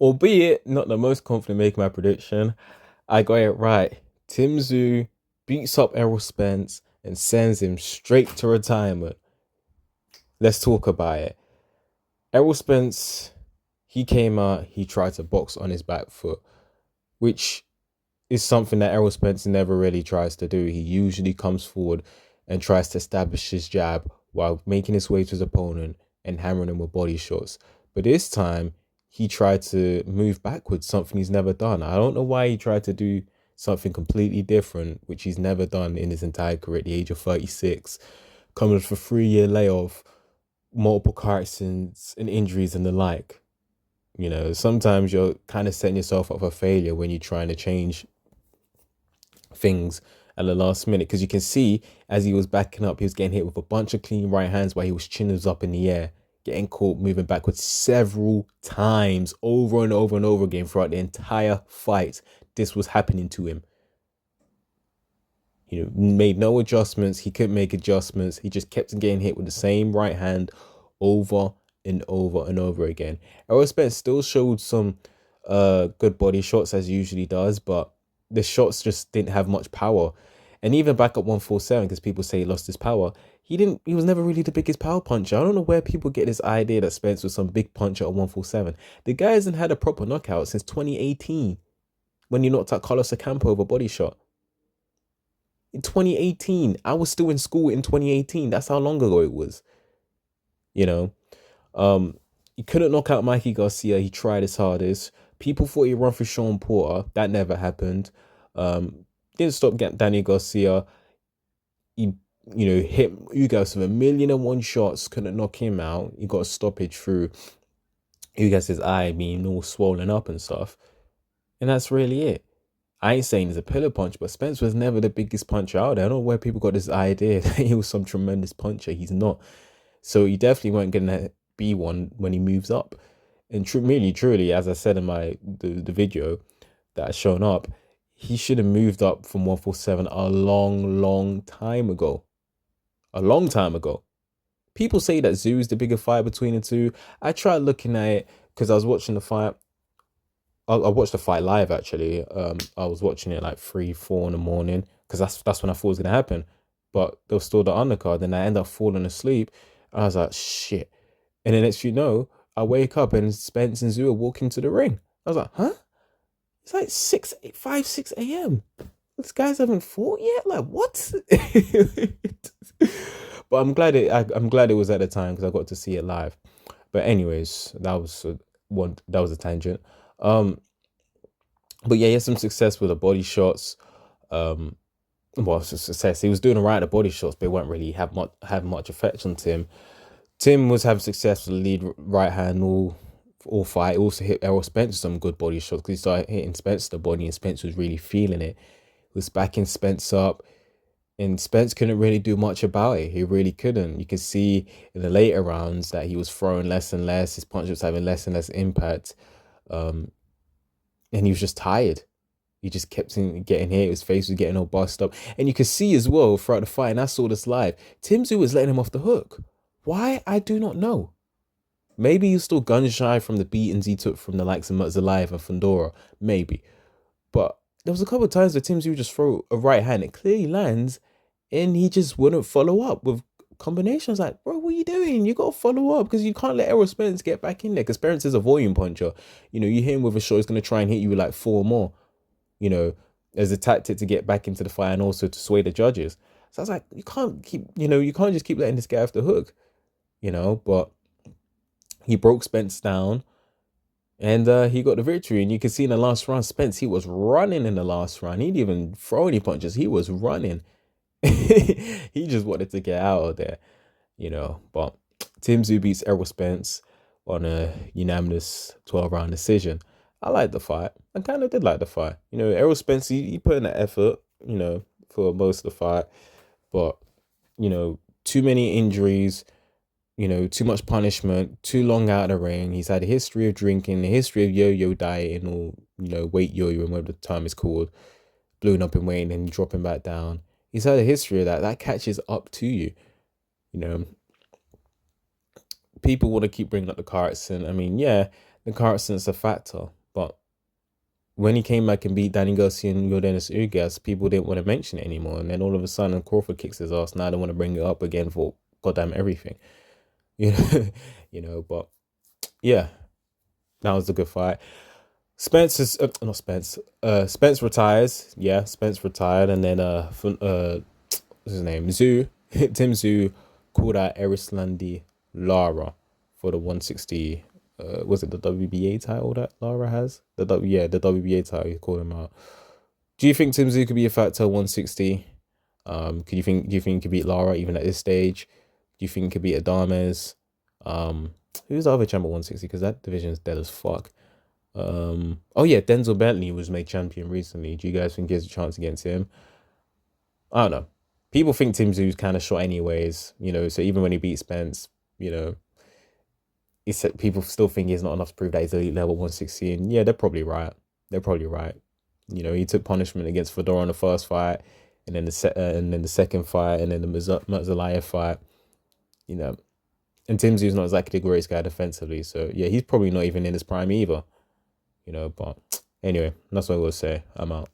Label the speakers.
Speaker 1: Albeit not the most confident making my prediction, I got it right. Tszyu beats up Errol Spence and sends him straight to retirement. Let's talk about it. Errol Spence, he came out, he tried to box on his back foot, which is something that Errol Spence never really tries to do. He usually comes forward and tries to establish his jab while making his way to his opponent and hammering him with body shots. But this time, he tried to move backwards, something he's never done. I don't know why he tried to do something completely different, which he's never done in his entire career at the age of 36, coming off a 3 year layoff, multiple car accidents and injuries and the like. You know, sometimes you're kind of setting yourself up for failure when you're trying to change things at the last minute, because you can see as he was backing up, he was getting hit with a bunch of clean right hands while he was chin was up in the air, getting caught moving backwards several times over and over and over again throughout the entire fight. This was happening to him. You know, made no adjustments. He couldn't make adjustments. He just kept getting hit with the same right hand over and over and over again. Errol Spence still showed some good body shots as he usually does, but the shots just didn't have much power. And even back at 147, because people say he lost his power, he was never really the biggest power puncher. I don't know where people get this idea that Spence was some big puncher at 147. The guy hasn't had a proper knockout since 2018 when he knocked out Carlos Ocampo with a body shot. In 2018, I was still in school in 2018. That's how long ago it was. You know, he couldn't knock out Mikey Garcia. He tried his hardest. People thought he'd run for Sean Porter. That never happened. Didn't stop getting Danny Garcia. He, hit Ugas with 1,000,001 shots. Couldn't knock him out. He got a stoppage through Ugas's eye being all swollen up and stuff. And that's really it. I ain't saying he's a pillar punch, but Spence was never the biggest puncher out there. I don't know where people got this idea that he was some tremendous puncher. He's not. So he definitely weren't going to be one when he moves up. And really, truly, as I said in the video that has shown up, he should have moved up from 147 a long, long time ago. A long time ago. People say that Tszyu is the bigger fight between the two. I tried looking at it because I was watching the fight. I watched the fight live actually. I was watching it like 3, 4 in the morning because that's when I thought it was gonna happen. But there was still the undercard, and I ended up falling asleep. And I was like, shit. And then next you know, I wake up and Spence and Tszyu are walking to the ring. I was like, huh? It's like 6 a.m. This guys haven't fought yet. Like what? But I'm glad it was at the time because I got to see it live. But anyways, that was that was a tangent. But yeah, he had some success with the body shots. Um, well, success. He was doing all right at the body shots, but it won't really have much effect on Tim. Tim was having success with the lead right hand all fight. He also hit Errol Spence with some good body shots because he started hitting Spence the body, and Spence was really feeling it. He was backing Spence up, and Spence couldn't really do much about it. He really couldn't. You could see in the later rounds that he was throwing less and less. His punch was having less and less impact. And he was just tired. He just kept getting hit. His face was getting all bust up. And you could see as well throughout the fight, and I saw this live, Tszyu was letting him off the hook. Why? I do not know. Maybe he's still gun shy from the beatings he took from the likes of Mutzalive and Fandora. Maybe. But there was a couple of times where Tszyu would just throw a right hand. It clearly lands, and he just wouldn't follow up with combinations. Like, bro, what are you doing? You got to follow up because you can't let Errol Spence get back in there because Spence is a volume puncher. You know, you hit him with a shot, he's going to try and hit you with like 4 more, you know, as a tactic to get back into the fight and also to sway the judges. So I was like, you can't just keep letting this guy off the hook, but he broke Spence down and he got the victory. And you can see in the last round, Spence, he was running in the last round. He didn't even throw any punches. He was running. He just wanted to get out of there, But Tszyu beats Errol Spence on a unanimous 12-round decision. I liked the fight. I kind of did like the fight. Errol Spence, he put in the effort, for most of the fight. But, too many injuries, too much punishment, too long out of the ring. He's had a history of drinking, a history of yo-yo dieting or, weight yo-yoing, whatever the term is called, blowing up in weight and then dropping back down. He's had a history of that. That catches up to you. People want to keep bringing up the car accident. I mean, yeah, the Carlson's a factor, but when he came back and beat Danny Garcia and Yordenis Ugas, people didn't want to mention it anymore. And then all of a sudden, Crawford kicks his ass. Now they want to bring it up again for goddamn everything. You know, but yeah, that was a good fight. Spence is not Spence. Spence retires. Yeah, Spence retired, and then what's his name? Tszyu, Tim Tszyu called out Erislandi Lara for the 160. Was it the WBA title that Lara has? The WBA title. He called him out. Do you think Tim Tszyu could be a factor 160? Do you think he could beat Lara even at this stage? Do you think he could beat Adames? Who's the other champ at 160? Because that division is dead as fuck. Oh yeah, Denzel Bentley was made champion recently. Do you guys think he has a chance against him? I don't know. People think Tim Tszyu's kind of short anyways, so even when he beat Spence, he said people still think he's not enough to prove that he's elite level 160. And yeah, they're probably right. They're probably right. He took punishment against Fedor in the first fight, and then the second fight, and then the Marzalayev fight. And Tim Tszyu's not exactly the greatest guy defensively, so yeah, he's probably not even in his prime either. But anyway, that's what I will say. I'm out.